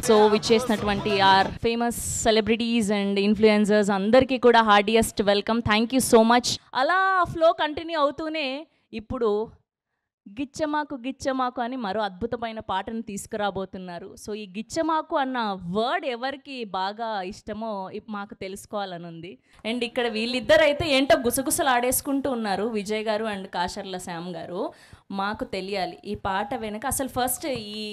So విచ్చేసినటువంటి our famous celebrities and influencers అందరికీ కూడా heartiest welcome. Thank you so much. అలా ఫ్లో కంటిన్యూ అవుతూనే ఇప్పుడు గిచ్చమాకు గిచ్చమాకు అని మరో అద్భుతమైన పాటను తీసుకురాబోతున్నారు. సో ఈ గిచ్చమాకు అన్న వర్డ్ ఎవరికి బాగా ఇష్టమో మాకు తెలుసుకోవాలని ఉంది. అండ్ ఇక్కడ వీళ్ళిద్దరు అయితే ఏంటో గుసగుసలు ఆడేసుకుంటూ ఉన్నారు, విజయ్ గారు అండ్ కాశర్ల శ్యామ్ గారు. మాకు తెలియాలి ఈ పాట వెనుక అసలు ఫస్ట్ ఈ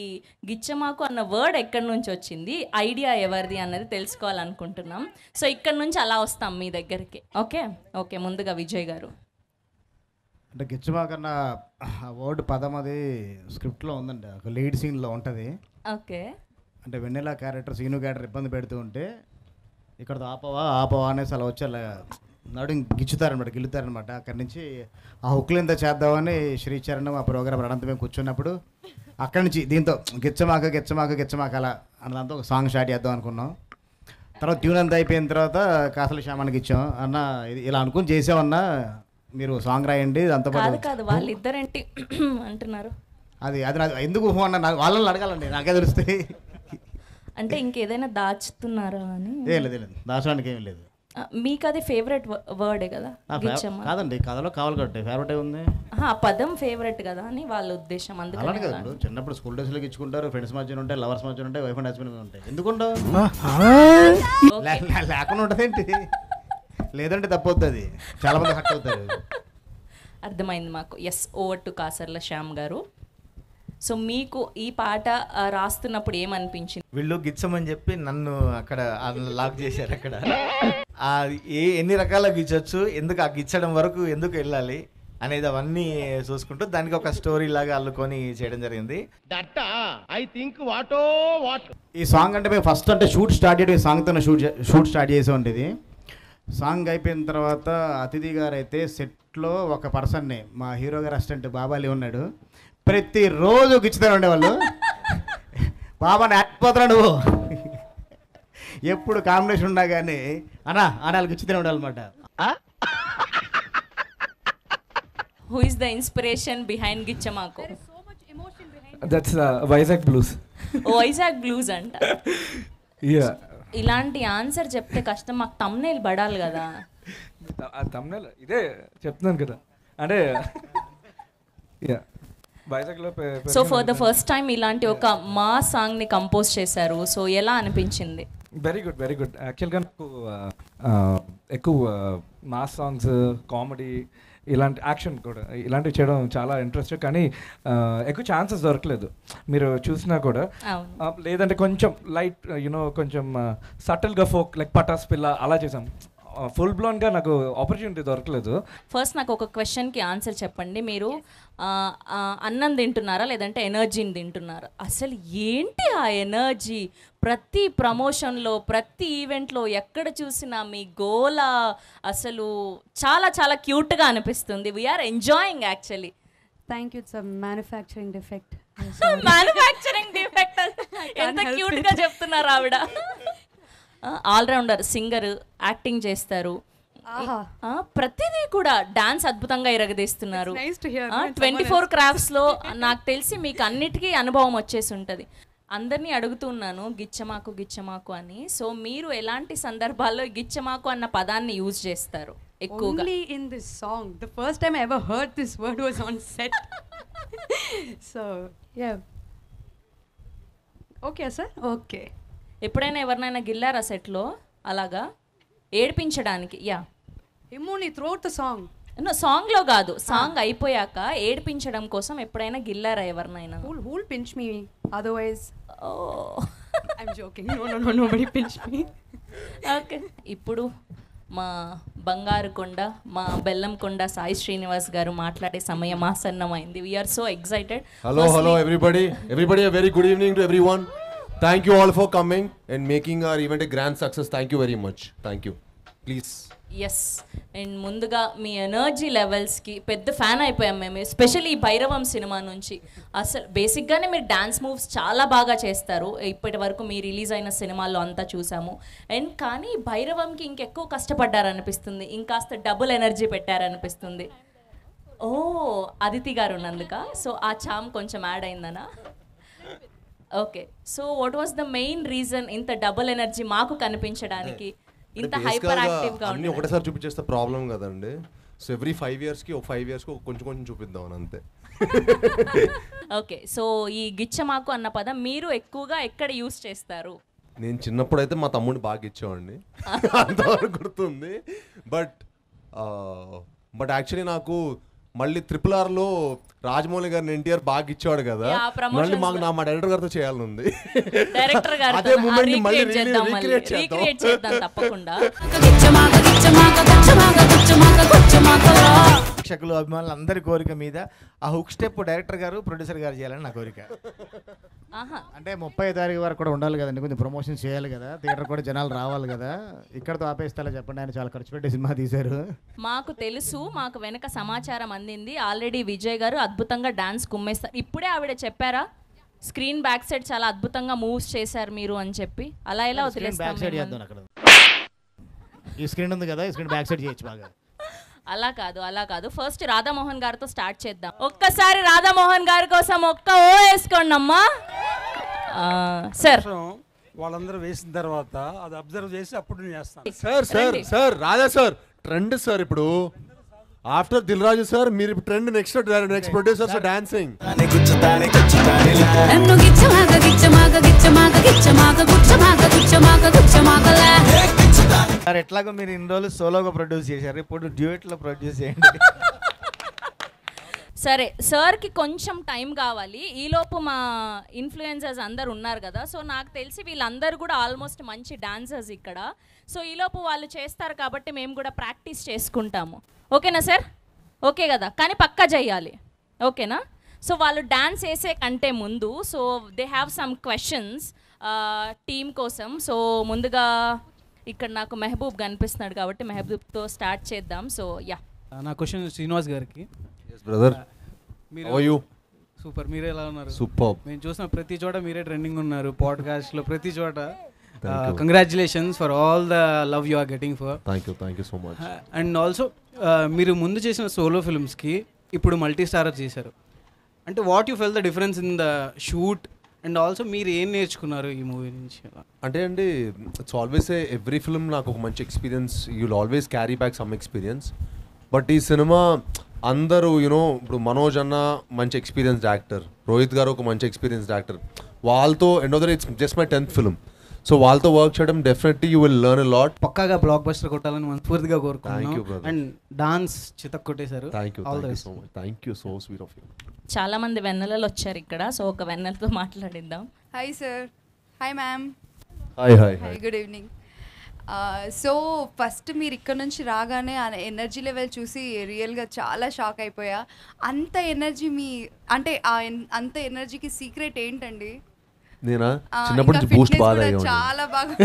గిచ్చమాకు అన్న వర్డ్ ఎక్కడి నుంచి వచ్చింది, ఐడియా ఎవరిది అన్నది తెలుసుకోవాలనుకుంటున్నాం. సో ఇక్కడ నుంచి అలా వస్తాం మీ దగ్గరికి. ఓకే ఓకే, ముందుగా విజయ్ గారు. అంటే గిచ్చమాకన్న వర్డ్ పదం అది స్క్రిప్ట్లో ఉందండి, ఒక లీడ్ సీన్లో ఉంటుంది. ఓకే. అంటే వెన్నెల క్యారెక్టర్ సీను క్యారెక్టర్ ఇబ్బంది పెడుతూ ఉంటే ఇక్కడ ఆపవా అనేసి అలా వచ్చి అలా నడు గిచ్చుతారనమాట, గిల్లుతారనమాట. అక్కడి నుంచి ఆ హుక్లు ఎంత చేద్దామని శ్రీచరణ్ ఆ ప్రోగ్రామ్ అనంతమే కూర్చున్నప్పుడు అక్కడి నుంచి దీంతో గిచ్చమాక అలా అన్నదాంతో ఒక సాంగ్ స్టార్ట్ చేద్దాం అనుకున్నాం. తర్వాత ట్యూన్ అంతా అయిపోయిన తర్వాత కాసల శ్యామానికి ఇచ్చాం. అన్న ఇది ఇలా అనుకుని చేసామన్నా, మీరు సాంగ్ రాయండి అంత కాదు వాళ్ళిద్దరేంటి అంటున్నారు. అది నాకు ఎందుకు అన్న వాళ్ళని అడగాలండి, నాకే తెలుస్తాయి. అంటే ఇంకేదైనా దాచుతున్నారా అని? లేదు దాచడానికి ఏం లేదు. మీకు అది ఫేవరెట్ వర్డే కదా? కాదండి, కథలో కావాలి కాబట్టి ఫేవరెట్ ఉంది. ఆ పదం ఫేవరెట్ కదా అని వాళ్ళ ఉద్దేశం. అలానే కదా, చిన్నప్పుడు స్కూల్ డేస్లో ఇచ్చుకుంటారు, ఫ్రెండ్స్ మధ్యన ఉంటాయి, లవర్స్ మధ్యన ఉంటాయి, వైఫ్ అండ్ హస్బెండ్ ఉంటాయి. ఎందుకుంటావు లేకుండా ఉంటుందేంటి? లేదంటే తప్పవుతుంది, అది చాలా మంది హట్ అవుతారు. అర్థమైంది మాకు. Yes, over to Kasarla Shyam గారు. సో మీకు ఈ పాట రాస్తున్నప్పుడు ఏమనిపించింది? వీళ్ళు గిచ్చమని చెప్పి నన్ను అక్కడ లాక్ చేశారు. అక్కడ ఎన్ని రకాల గిచ్చొచ్చు, ఎందుకు ఆ గిచ్చడం వరకు ఎందుకు వెళ్ళాలి అనేది అవన్నీ చూసుకుంటూ దానికి ఒక స్టోరీ లాగా అల్లుకొని చేయడం జరిగింది. ఈ సాంగ్ అంటే మేము ఫస్ట్ అంటే షూట్ స్టార్ట్ చేయడం, ఈ సాంగ్తో షూట్ స్టార్ట్ చేసే ఉండేది. సాంగ్ అయిపోయిన తర్వాత అతిథి గారు అయితే సెట్లో ఒక పర్సన్ని, మా హీరో గారు అసిస్టెంట్ బాబాలి ఉన్నాడు, ప్రతిరోజు గిచ్చుతారు ఉండేవాళ్ళు. బాబాని ఆడిపోతున్నా నువ్వు, ఎప్పుడు కాంబినేషన్ ఉన్నా కానీ ఆడాలి గిచ్చుతూనే ఉండాలి అనమాట. Who is the inspiration behind గిచ్చమాకు? That's Vizag blues. Vizag blues అంట. ఇలాంటి ఆన్సర్ చెప్తే కష్టం, మాకు తమ్నైల్ పడాలి కదా. తమ్నైల్ ఇదే చెప్తున్నాను కదా, అంటే వైజాగ్లో. So for the first time ఇలాంటి ఒక మా సాంగ్ని కంపోజ్ చేశారు. సో ఎలా అనిపించింది? Very good. యాక్చువల్గా నాకు ఎక్కువ మాస్ సాంగ్స్, కామెడీ, ఇలాంటి యాక్షన్ కూడా ఇలాంటివి చేయడం చాలా ఇంట్రెస్ట్. కానీ ఎక్కువ ఛాన్సెస్ దొరకలేదు. మీరు చూసినా కూడా లేదంటే కొంచెం లైట్ కొంచెం సటిల్గా ఫోక్ లైక్ పటాస్ పిల్ల అలా చేసాం. ఫుల్ బ్లోన్గా నాకు ఆపర్చునిటీ దొరకలేదు. ఫస్ట్ నాకు ఒక క్వశ్చన్కి ఆన్సర్ చెప్పండి. మీరు అన్నం తింటున్నారా లేదంటే ఎనర్జీని తింటున్నారా? అసలు ఏంటి ఆ ఎనర్జీ? ప్రతి ప్రమోషన్లో, ప్రతి ఈవెంట్లో ఎక్కడ చూసినా మీ గోల అసలు చాలా చాలా క్యూట్గా అనిపిస్తుంది. We're enjoying actually. Thank you. It's manufacturing defect. Manufacturing defect ఎంత క్యూట్గా చెప్తున్నారు ఆవిడ. ఆల్రౌండర్, సింగర్, యాక్టింగ్ చేస్తారు, ప్రతిదీ కూడా డాన్స్ అద్భుతంగా ఇరగదీస్తున్నారు. 24 క్రాఫ్ట్స్లో నాకు తెలిసి మీకు అన్నిటికీ అనుభవం వచ్చేసి ఉంటుంది. అందరినీ అడుగుతున్నాను గిచ్చమాకు అని. సో మీరు ఎలాంటి సందర్భాల్లో గిచ్చమాకు అన్న పదాన్ని యూజ్ చేస్తారు ఎక్కువగా? Only in this song. The first time I ever heard this word was on set. So yeah. Okay sir. Okay. ఎప్పుడైనా ఎవరినైనా గిల్లారా సెట్లో అలాగా ఏడిపించడానికి? Yeah, Immunity throughout the song. సాంగ్లో కాదు, సాంగ్ అయిపోయాక ఏడిపించడం కోసం ఎప్పుడైనా గిల్లారా ఎవరినైనా? Who'll pinch me? Otherwise, I'm joking. No, nobody pinch me. Okay. ఇప్పుడు మా బంగారు కొండ, మా బెల్లం కొండ సాయి శ్రీనివాస్ గారు మాట్లాడే సమయం ఆసన్నమైంది. We're so excited. Hello everybody. A very good evening to everyone. Thank you all for coming and making our event a grand success. Thank you very much. Thank you. Please. Yes. And ముందుగా మీ energy లెవెల్స్కి పెద్ద fan అయిపోయాం మేము, especially ఈ Bhairavam cinema నుంచి. అసలు బేసిక్గానే మీరు dance moves చాలా బాగా చేస్తారు. ఇప్పటి వరకు మీ రిలీజ్ అయిన సినిమాల్లో అంతా చూసాము. అండ్ కానీ భైరవంకి ఇంకెక్కువ కష్టపడ్డారనిపిస్తుంది, ఇంకాస్త డబుల్ ఎనర్జీ పెట్టారనిపిస్తుంది. ఓ, అదితి గారు ఉన్నందుక సో ఆ చామ్ కొంచెం యాడ్ అయిందనా? Okay, so what was the main reason ఇంత డబుల్ ఎనర్జీ మాకు కనిపించడానికి, ఇంత హైపర్ యాక్టివ్గా అన్ని ఒకటేసారి చూపించేస్తే ప్రాబ్లం కదండి. సో ఎవ్రీ 5 yearsకి ఒక 5 yearsకి కొంచెం కొంచెం చూపిద్దాం అని అంతే. ఓకే, సో ఈ గిచ్చమాకు అన్న పదం మీరు ఎక్కువగా ఎక్కడ యూస్ చేస్తారు? నేను చిన్నప్పుడు అయితే మా తమ్ముడిని బాగా ఇచ్చేవాడిని, అంతవరకు గుర్తుంది. బట్ యాక్చువల్లీ నాకు మళ్ళీ RRRలో రాజమౌళి గారిని ఎన్టీఆర్ బాగా ఇచ్చేవాడు కదా, మళ్ళీ మా డైరెక్టర్ గారితో చేయాలని ఉంది. డైరెక్టర్ గారు అదే మూమెంట్ ని మళ్ళీ రీక్రియేట్ చేద్దాం తప్పకుండా. ప్రేక్షకులు అభిమానులు అందరి కోరిక మీద ఆ హుక్ స్టెప్ డైరెక్టర్ గారు ప్రొడ్యూసర్ గారు చేయాలని నా కోరిక. అంటే 30వ తారీఖు వరకు కూడా ఉండాలి కదండి, కొంచెం ప్రమోషన్ చేయాలి కదా, థియేటర్ కూడా జనాలు రావాలి కదా. ఇక్కడతో ఆపేస్తా చెప్పండి, ఆయన చాలా ఖర్చు పెట్టి సినిమా తీశారు. మాకు తెలుసు, మాకు వెనక సమాచారం అందింది. ఆల్రెడీ విజయ్ గారు అద్భుతంగా డాన్స్ కుమ్మేస్తారు. ఇప్పుడే ఆవిడ చెప్పారా స్క్రీన్ బ్యాక్ సైడ్ చాలా అద్భుతంగా మూవ్స్ చేశారు మీరు అని చెప్పి. అలా ఎలా వదిలేస్తాం? ఈ స్క్రీన్ ఉంది కదా, ఈ స్క్రీన్ బ్యాక్ సైడ్ చేయొచ్చు బాగా. అలా కాదు. ఫస్ట్ రాధామోహన్ గారితో స్టార్ట్ చేద్దాం. ఒక్కసారి రాధామోహన్ గారి కోసం ఒక్క ఓ వేసుకోండి అమ్మా. సార్ వాళ్ళందరూ వేసిన తర్వాత అది అబ్జర్వ్ చేసి అప్పుడు నేను సార్ చేస్తాను. సార్ రాజా సార్ ట్రెండ్ సార్ ఇప్పుడు ఆఫ్టర్ దిల్ రాజు సార్ మీరు trend next producers dancing. Sir ఎట్లాగో మీరు ఇన్ని రోజులు సోలోగా ప్రొడ్యూస్ చేశారు, ఇప్పుడు డ్యూయెట్లో ప్రొడ్యూస్ చేయండి. సరే, సార్కి కొంచెం టైం కావాలి. ఈలోపు మా ఇన్ఫ్లుయెన్సర్స్ అందరు ఉన్నారు కదా, సో నాకు తెలిసి వీళ్ళందరూ కూడా ఆల్మోస్ట్ మంచి డాన్సర్స్ ఇక్కడ. సో ఈలోపు వాళ్ళు చేస్తారు కాబట్టి మేము కూడా ప్రాక్టీస్ చేసుకుంటాము. ఓకేనా సార్? ఓకే కదా, కానీ పక్కా చేయాలి. ఓకేనా? సో వాళ్ళు డాన్స్ వేసే కంటే ముందు so they have some questions team కోసం. సో ముందుగా ఇక్కడ నాకు మెహబూబ్ కనిపిస్తున్నాడు కాబట్టి మెహబూబ్తో స్టార్ట్ చేద్దాం. సో యా, నా క్వశ్చన్ శ్రీనివాస్ గారికి. బ్రదర్ సూపర్, మీరే ఎలా ఉన్నారు? సూపర్. మేము చూసిన ప్రతి చోట మీరే ట్రెండింగ్ ఉన్నారు, పాడ్కాస్ట్లో ప్రతి చోట. Congratulations for all the love you are getting for. Thank you so much. And also మీరు ముందు చేసిన సోలో ఫిల్మ్స్కి ఇప్పుడు మల్టీ స్టారర్ చేశారు. అంటే what you fell the difference in the shoot and also మీరు ఏం నేర్చుకున్నారు ఈ మూవీ నుంచి? అంటే అండి ఇట్స్ ఆల్వేస్ ఎవ్రీ ఫిల్మ్ నాకు ఒక మంచి experience, you will always carry back some experience. But ఈ సినిమా అందరూ ఇప్పుడు మనోజ్ అన్న మంచి ఎక్స్పీరియన్స్డ్ యాక్టర్, రోహిత్ గారు ఒక మంచి ఎక్స్పీరియన్స్డ్ యాక్టర్, వాళ్ళతో end of the day it's just my 10th film. So వాళ్ళతో వర్క్ చేయడం definitely you will learn a lot. పక్కాగా బ్లాక్ బస్టర్ కొట్టాలని మనస్ఫూర్తిగా కోరుకుంటున్నాను. అండ్ డాన్స్ చితక్ కొట్టేశారు. Thank you so sweet of you. చాలా మంది వెన్నెలలు వచ్చారు ఇక్కడ, సో ఒక వెన్నెలతో మాట్లాడిద్దాం. Hi sir. Hi ma'am. Hi good evening. So first మీరు ఇక్కడ నుంచి రాగానే ఆ ఎనర్జీ లెవెల్ చూసి రియల్గా చాలా షాక్ అయిపోయా. అంత ఎనర్జీ అంటే అంత ఎనర్జీకి సీక్రెట్ ఏంటండి? నేనా చిన్నప్పటి నుంచి బూస్ట్ బాగా చాలా బాగా.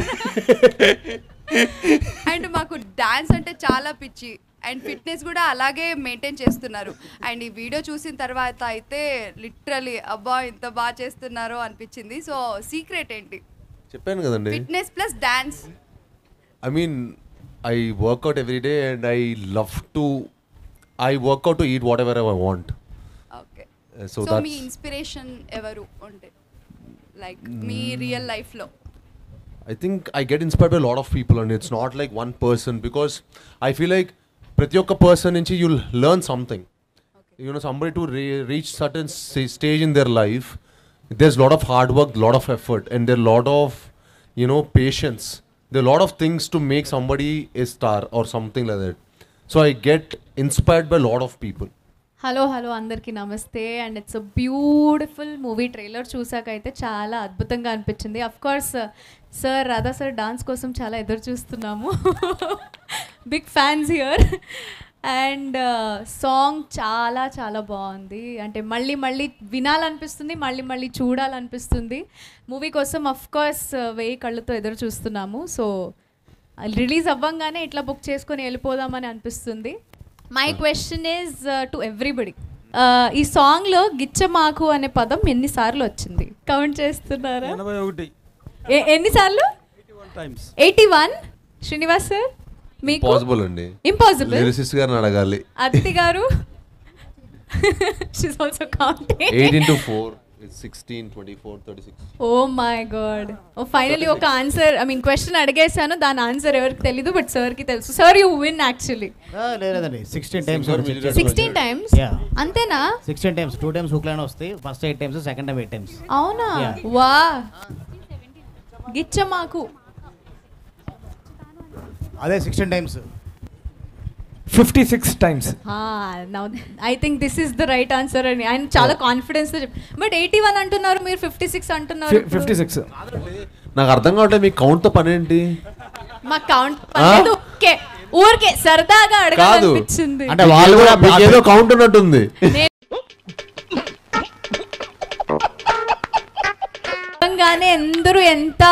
అండ్ మాకు డాన్స్ అంటే చాలా పిచ్చి అండ్ ఫిట్నెస్ కూడా అలాగే మెయింటైన్ చేస్తున్నారు. అండ్ ఈ వీడియో చూసిన తర్వాత అయితే లిటరలీ అబ్బా ఇంత బాగా చేస్తున్నారో అనిపించింది. సో సీక్రెట్ ఏంటి? చెప్పాను కదండి, fitness plus dance. I mean, I work out every day and I work out to eat whatever I want. Okay. So that's... me inspiration ఎవరు అంటే లైక్ మీ రియల్ లైఫ్ లో? I think I get inspired by a lot of people and it's not like one person because I feel like ప్రతి ఒక్క person నుంచి you'll learn something. Okay. Somebody to reach certain stage in their life, there's a lot of hard work, lot of effort and there are a lot of patience. There are a lot of things to make somebody a star or something like that. So I get inspired by a lot of people. Hello అందరికీ నమస్తే. And it's a beautiful movie. Trailer చూసాకైతే చాలా అద్భుతంగా అనిపించింది. Of course sir Radha sir dance కోసం చాలా ఎదురు చూస్తున్నాము. Big fans here. And song చాలా చాలా బాగుంది. అంటే మళ్ళీ వినాలనిపిస్తుంది, మళ్ళీ చూడాలనిపిస్తుంది. మూవీ కోసం అఫ్ కోర్స్ 1000 కళ్ళతో ఎదురు చూస్తున్నాము. సో రిలీజ్ అవ్వంగానే ఇట్లా బుక్ చేసుకొని వెళ్ళిపోదామని అనిపిస్తుంది. My question is to everybody, ఈ సాంగ్లో గిచ్చమాకు అనే పదం ఎన్నిసార్లు వచ్చింది? కౌంట్ చేస్తున్నారా? 81. ఎన్నిసార్లు? 81. శ్రీనివాస్ సార్ మీకు పాసిబుల్ అండి? ఇంపాసిబుల్. లిరిసిస్ట్ గారిని అడగాలి. అదితి గారు she's also counting. 8 into 4. It's 16, 24, 36. Oh my god oh finally ఒక ఆన్సర్ ఐ మీన్ క్వశ్చన్ అడిగేసాను, దాని ఆన్సర్ ఎవరికి తెలీదు బట్ సార్కి తెలుసు. Sir you win actually. లేదండి 16 times 16 times అంతేనా? 16 times 2 times హుక్ లైన్ వస్తాయి, first 8 times, second time 8 times. అవునా? వా గిచ్చ మాకు అదే 16 times. 56 times. Now I think this is the right answer అని ఆయన చాలా కాన్ఫిడెన్స్ తో బట్ 81 అంటున్నారు, మీరు 56 అంటున్నారు. 56. నాకు అర్థం కావట్లేదు మీ కౌంట్ తో పని ఏంటి? మా కౌంట్ పనేది ఓకే ఊరికే సరదాగా అడగాలనిపించింది. అంటే వాళ్ళు కూడా ఏదో కౌంట్ ఉన్నట్టుంది. గానే అందరూ ఎంత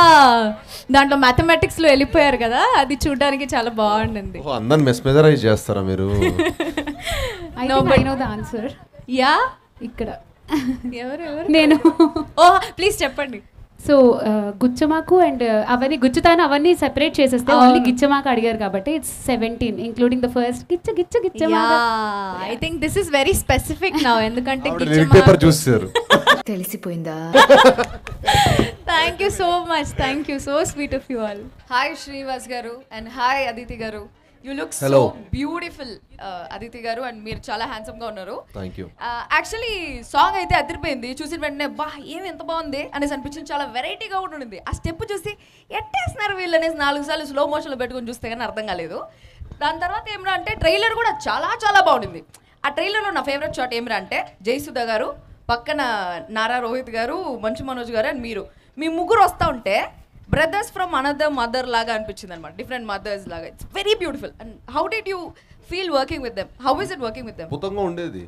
దాంట్లో మ్యాథమెటిక్స్ లో వెళ్ళిపోయారు కదా, అది చూడడానికి చాలా బాగుండింది. అందరిని మెస్మెరైజ్ చేస్తారా మీరు? I know the answer. Yeah ఇక్కడ ఎవరు నేను. ఓ ప్లీజ్ చెప్పండి. సో గుచ్చమాకు అండ్ అవన్నీ గుచ్చుతాను అవన్నీ సెపరేట్ చేసేస్తే ఓన్లీ గిచ్చమాకు అడిగారు కాబట్టి ఇట్స్ 17 ఇంక్లూడింగ్ ద ఫస్ట్ గిచ్చ గిచ్చ గిచ్చమాకు. I think this is very specific now ఎందుకంటే పేపర్ చూస్తారు. తెలిసిపోయిందా? Thank you so much, thank you, so sweet of you all. Hi Srivas గారు అండ్ హాయ్ అదితి గారు. You look so Hello. Beautiful Aditi గారు, and మీరు చాలా హ్యాండ్సమ్ గా ఉన్నారు. Thank you. యాక్చువల్లీ సాంగ్ అయితే అదిరిపోయింది, చూసిన వెంటనే బా ఏమి ఎంత బాగుంది అనేసి అనిపించింది. చాలా వెరైటీగా కూడా ఉండింది. ఆ స్టెప్ చూసి ఎట్టేస్తున్నారు వీళ్ళు అనేసి 4 సార్లు స్లో మోషన్లో పెట్టుకొని చూస్తే కానీ అర్థం కాలేదు. దాని తర్వాత ఏమిరా అంటే ట్రైలర్ కూడా చాలా చాలా బాగుండింది. ఆ ట్రైలర్లో నా ఫేవరెట్ షాట్ ఏమిరా అంటే జయసుధ గారు పక్కన నారా రోహిత్ గారు, మంచు మనోజ్ గారు అండ్ మీరు, మీ ముగ్గురు వస్తూ ఉంటే బ్రదర్స్ ఫ్రమ్ అనదర్ మదర్ లాగా అనిపించింది అనమాట, డిఫరెంట్ మదర్స్ లాగా. It's very beautiful. And how did you feel working with them? How is it working with them? అద్భుతంగా ఉండేది,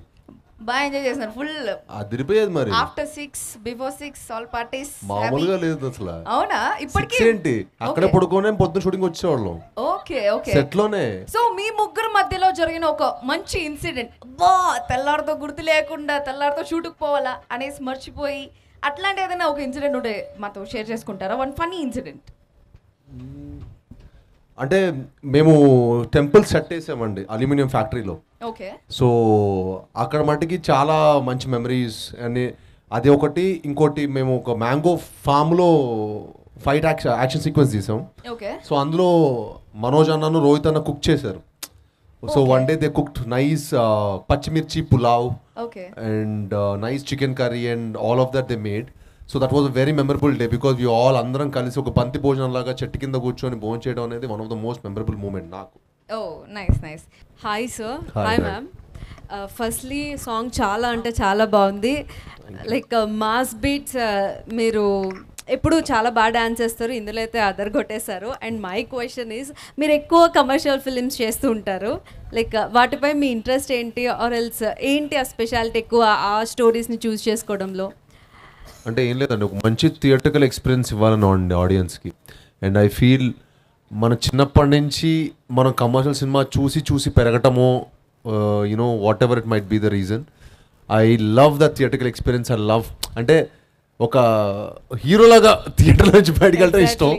బాగా ఎంజాయ్ చేస్తున్నారు ఫుల్. అదిరిపోయేది మరి. ఆఫ్టర్ 6 బిఫోర్ 6 ఆల్ పార్టీస్ మామూలుగా లేదు అసలు. అవునా? ఇప్పటికీ ఏంటి అక్కడ పడుకోనే పొద్దున షూటింగ్ వచ్చేవాళ్ళం. ఓకే ఓకే సెట్ లోనే. సో మీ ముగ్గురు మధ్యలో జరిగిన ఒక మంచి ఇన్సిడెంట్, బా తెల్లారితో గుర్తు లేకుండా తెల్లారితో షూట్కి పోవాలా అనేసి మర్చిపోయి అట్లాంటి ఏదైనా ఒక ఇన్సిడెంట్ ఉంటే మాతో షేర్ చేసుకుంటారా? One funny incident. అంటే మేము టెంపుల్ సెట్ వేసామండి అల్యూమినియం ఫ్యాక్టరీలో. ఓకే. సో అక్కడ మటుకి చాలా మంచి మెమరీస్ అని అది ఒకటి. ఇంకోటి మేము ఒక మ్యాంగో ఫామ్లో ఫైట్ యాక్షన్ సీక్వెన్స్ తీసాం. ఓకే. సో అందులో మనోజ్ అన్నను రోహిత్ అన్న కుక్ చేశారు. So one day they cooked nice pachimirchi pulao and nice chicken curry and all of that they made. So that was a very memorable day because we all అందరం కలిసి ఒక పంతి భోజనం లాగా చెట్టు కింద కూర్చొని భోజనం చేయడం అనేది one of the most memorable moment నాకు. Oh nice nice. Hi sir. Hi, hi hi. Ma'am. Firstly song చాలా అంటే చాలా బాగుంది. లైక్ మాస్ బీట్స్ మీరు ఎప్పుడు చాలా బాగా డాన్స్ చేస్తారు, ఇందులో అయితే అదర్ కొట్టేశారు. అండ్ మై క్వశ్చన్ ఈజ్ మీరు ఎక్కువ కమర్షియల్ ఫిలిమ్స్ చేస్తూ ఉంటారు, లైక్ వాటిపై మీ ఇంట్రెస్ట్ ఏంటి ఆర్ ఎల్స్ ఏంటి ఆ స్పెషాలిటీ ఎక్కువ ఆ స్టోరీస్ని చూస్ చేసుకోవడంలో? అంటే ఏం లేదండి, ఒక మంచి థియేటర్కల్ ఎక్స్పీరియన్స్ ఇవ్వాలని ఆడియన్స్కి. అండ్ ఐ ఫీల్ మన చిన్నప్పటి నుంచి మనం కమర్షియల్ సినిమా చూసి చూసి పెరగటమో you know what ever it might be the reason, I love the theatrical experience. I love అంటే ఒక హీరోలాగా థియేటర్ నుంచి బయటకు వెళ్ళటం ఇష్టం.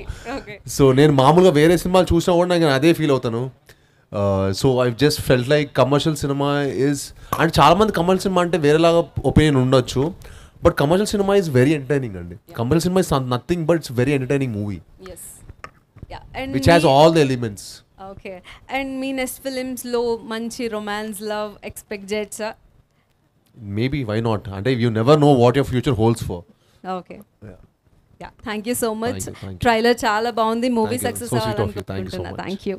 సో నేను మామూలుగా వేరే సినిమాలు చూసినా కూడా నేను అదే ఫీల్ అవుతాను. So I just felt like commercial సినిమా ఈజ్, అంటే చాలామంది కమర్షియల్ సినిమా అంటే వేరేలాగా ఒపీనియన్ ఉండొచ్చు, బట్ కమర్షియల్ సినిమా ఈజ్ వెరీ ఎంటర్టైనింగ్ అండి. కమర్షియల్ సినిమా is nothing but it's very entertaining movie which has all the elements. Okay. And me next ఫిలిమ్స్లో మంచి రొమాన్స్ లవ్ ఎక్స్పెక్ట్ చేయొచ్చా? మేబీ వై నాట్, అంటే you never know what your future holds for. Okay. Yeah thank you so much. Thank you. Trailer చాలా బాగుంది, movie Thank you. Success So sweet of you. Thank you so అవ్వాలనుకుంటున్నా. much. Thank you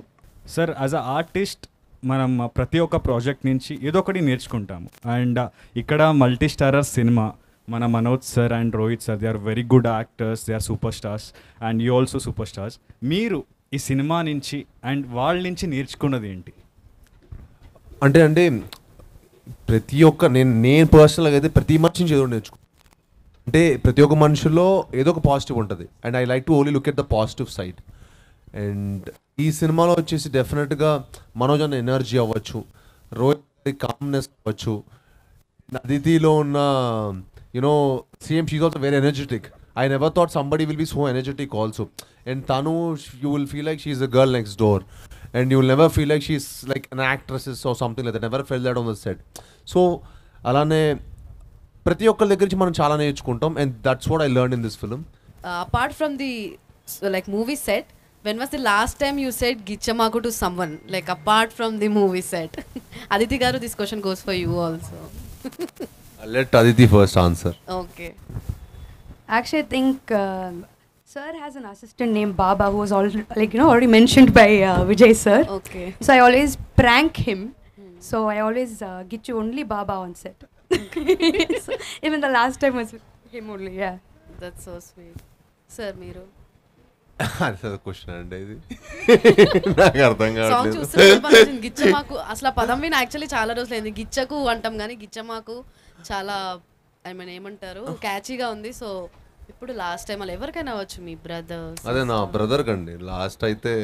sir. As a artist మనం ప్రతి ఒక్క project నుంచి ఏదో ఒకటి నేర్చుకుంటాము. And ఇక్కడ మల్టీ స్టారర్ సినిమా మన Manoj sir and Rohit sir, they are very good actors, they are super stars and you also super stars. మీరు ఈ సినిమా నుంచి అండ్ వాళ్ళ నుంచి నేర్చుకున్నది ఏంటి? అంటే ప్రతి ఒక్క నేను పర్సనల్గా అయితే ప్రతి మనిషి నుంచి ఏదో నేర్చుకో, అంటే ప్రతి ఒక్క మనుషుల్లో ఏదో ఒక పాజిటివ్ ఉంటుంది. And I like to only look at the positive side. And ఈ సినిమాలో వచ్చేసి డెఫినెట్గా మనోజ్ అన్న ఎనర్జీ అవ్వచ్చు, రోహిత్ కామ్నెస్ అవ్వచ్చు, అదితిలో ఉన్న you know same she also very energetic. I never thought somebody will be so energetic also. And Tanu, you will feel like she's a girl next door. And you will never feel like she's like an actress or something like that. Never felt that on the set. So, alane ప్రతి ఒక్కరి దగ్గర నుంచి మనం చాలా నేర్చుకుంటాం. And that's what I learn in this film. Apart from the like movie set, when was the last time you said Gichamaku to someone? Like apart from the movie set. Aditi garu, this question goes for you also. Let Aditi first answer. Okay. Actually, I think sir has an assistant named Baba who was already mentioned by Vijay sir. Okay. So I always prank him. So I always get you only Baba on set. So, even the last time was him only. Yeah. That's so sweet. Sir, Meeru. అదే question అండి ఇది. నాకు అర్థం song కావట్లేదు. చూస్తే గిచ్చమాకు అసలు ఆ పదం విని యాక్చువల్లీ చాలా రోజులు అయింది. గిచ్చకు అంటాం కానీ గిచ్చమాకు చాలా ఐ మీన్ ఏమంటారు క్యాచీగా ఉంది. సో ఇప్పుడు లాస్ట్ టైం అలా ఎవరికైనా అవ్వచ్చు, మీ బ్రదర్స్. అదే నా బ్రదర్ కండి లాస్ట్ అయితే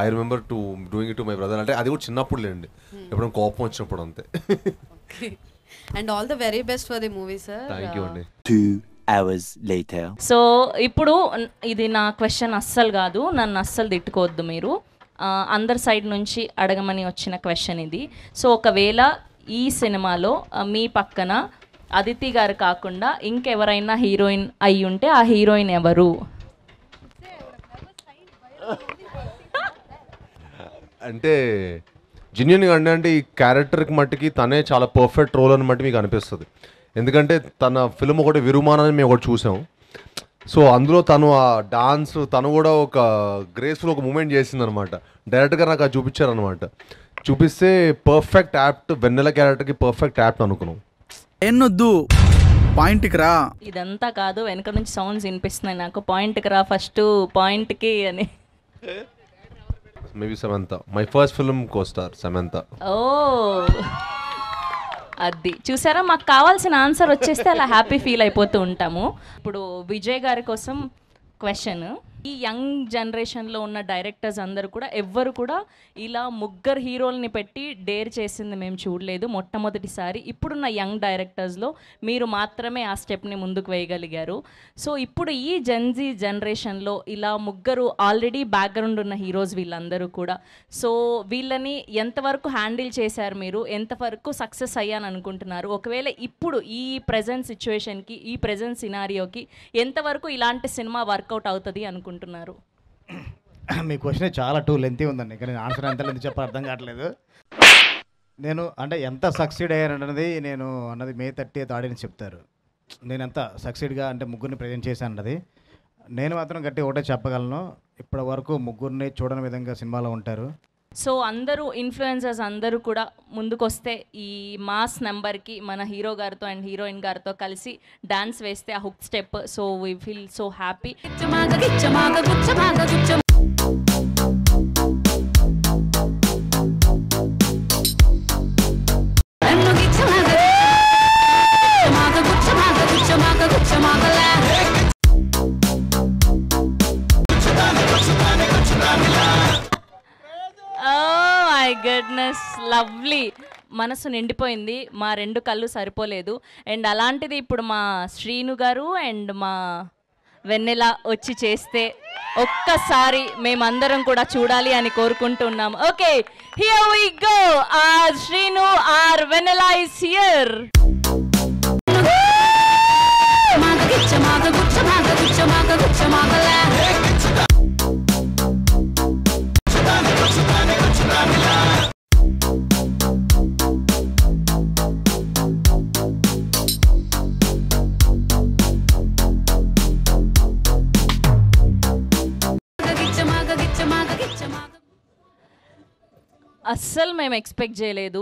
I remember to doing it to my brother. అంటే అది కూడా చిన్నప్పుడు లేండి, ఎప్పుడైనా కోపం వచ్చినప్పుడు అంతే. And all the very best for the movie sir. Thank you అండి. 2 hours later. సో ఇప్పుడు ఇది నా క్వశ్చన్ అస్సలు కాదు, నన్ను అస్సలు తిట్టుకోవద్దు మీరు. అందరి సైడ్ నుంచి అడగమని వచ్చిన క్వశ్చన్ ఇది. సో ఒకవేళ ఈ సినిమాలో మీ పక్కన అదితి గారు కాకుండా ఇంకెవరైనా హీరోయిన్ అయి ఉంటే ఆ హీరోయిన్ ఎవరు? అంటే జెన్యూన్గా అంటే ఈ క్యారెక్టర్కి మట్టికి తనే చాలా పర్ఫెక్ట్ రోల్ అని మట్టి మీకు అనిపిస్తుంది. ఎందుకంటే తన ఫిల్మ్ ఒకటి విరుమానని మేము ఒకటి చూసాం. సో అందులో తను ఆ డాన్స్ తను కూడా ఒక గ్రేస్ఫుల్ ఒక మూమెంట్ చేసిందనమాట. డైరెక్ట్గా నాకు అది చూపించారనమాట. చూపిస్తే పర్ఫెక్ట్ యాప్ట్, వెన్నెల క్యారెక్టర్కి పర్ఫెక్ట్ యాప్ట్ అనుకున్నాం. ఎన్నొద్దు పాయింట్కి రా. ఇదంతా కాదు, వెనక నుంచి సౌండ్స్ వినిపిస్తున్నాయి నాకు. పాయింట్కి రా ఫస్ట్, పాయింట్కి అని. Maybe Samantha, my first film co-star Samantha. Oh అది చూసారా, మాకు కావాల్సిన ఆన్సర్ వచ్చేస్తే అలా హ్యాపీ ఫీల్ అయిపోతూ ఉంటాము. ఇప్పుడు విజయ్ గారి కోసం క్వశ్చన్. ఈ యంగ్ జనరేషన్లో ఉన్న డైరెక్టర్స్ అందరూ కూడా ఎవ్వరు కూడా ఇలా ముగ్గురు హీరోల్ని పెట్టి డేర్ చేసింది మేము చూడలేదు. మొట్టమొదటిసారి ఇప్పుడున్న యంగ్ డైరెక్టర్స్లో మీరు మాత్రమే ఆ స్టెప్ని ముందుకు వేయగలిగారు. సో ఇప్పుడు ఈ జెన్జీ జనరేషన్లో ఇలా ముగ్గురు ఆల్రెడీ బ్యాక్గ్రౌండ్ ఉన్న హీరోస్ వీళ్ళందరూ కూడా. సో వీళ్ళని ఎంతవరకు హ్యాండిల్ చేశారు మీరు? ఎంతవరకు సక్సెస్ అయ్యాను అనుకుంటున్నారు? ఒకవేళ ఇప్పుడు ఈ ప్రజెంట్ సిచ్యువేషన్కి, ఈ ప్రజెంట్ సినారియోకి ఎంతవరకు ఇలాంటి సినిమా వర్కౌట్ అవుతుంది అనుకుంటున్నారు? మీ క్వశ్చన్ చాలా లెంతీ ఉందండి, కానీ ఆన్సర్ ఎంత లెంతీ చెప్పాలి అర్థం కావట్లేదు. నేను అంటే ఎంత సక్సీడ్ అయ్యానన్నది నేను అన్నది May 30th ఆడియన్స్ చెప్తారు. నేను ఎంత సక్సీడ్గా అంటే ముగ్గురిని ప్రజెంట్ చేశాను అన్నది. నేను మాత్రం గట్టి ఒకటే చెప్పగలను, ఇప్పటి వరకు ముగ్గురిని చూడని విధంగా సినిమాలో ఉంటారు. సో అందరూ ఇన్ఫ్లుయెన్సర్స్ అందరూ కూడా ముందుకొస్తే ఈ మాస్ నెంబర్కి మన హీరో గారితో అండ్ హీరోయిన్ గారితో కలిసి డాన్స్ వేస్తే ఆ hook step, so we feel so happy. My goodness, lovely. మనసు నిండిపోయింది, మా రెండు కళ్ళు సరిపోలేదు. అండ్ అలాంటిది ఇప్పుడు మా శ్రీను గారు అండ్ మా వెన్నెల వచ్చి చేస్తే ఒక్కసారి మేమందరం కూడా చూడాలి అని కోరుకుంటున్నాం. Okay, here we go. Our Srinu our Vennela is here. అస్సలు మేము ఎక్స్పెక్ట్ చేయలేదు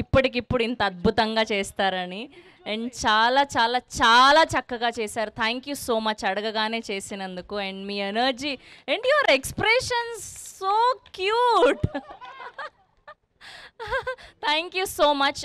ఇప్పటికిప్పుడు ఇంత అద్భుతంగా చేస్తారని. అండ్ చాలా చాలా చాలా చక్కగా చేశారు. థ్యాంక్ యూ సో మచ్ అడగగానే చేసినందుకు. And me energy and your expressions so cute. Thank you so much.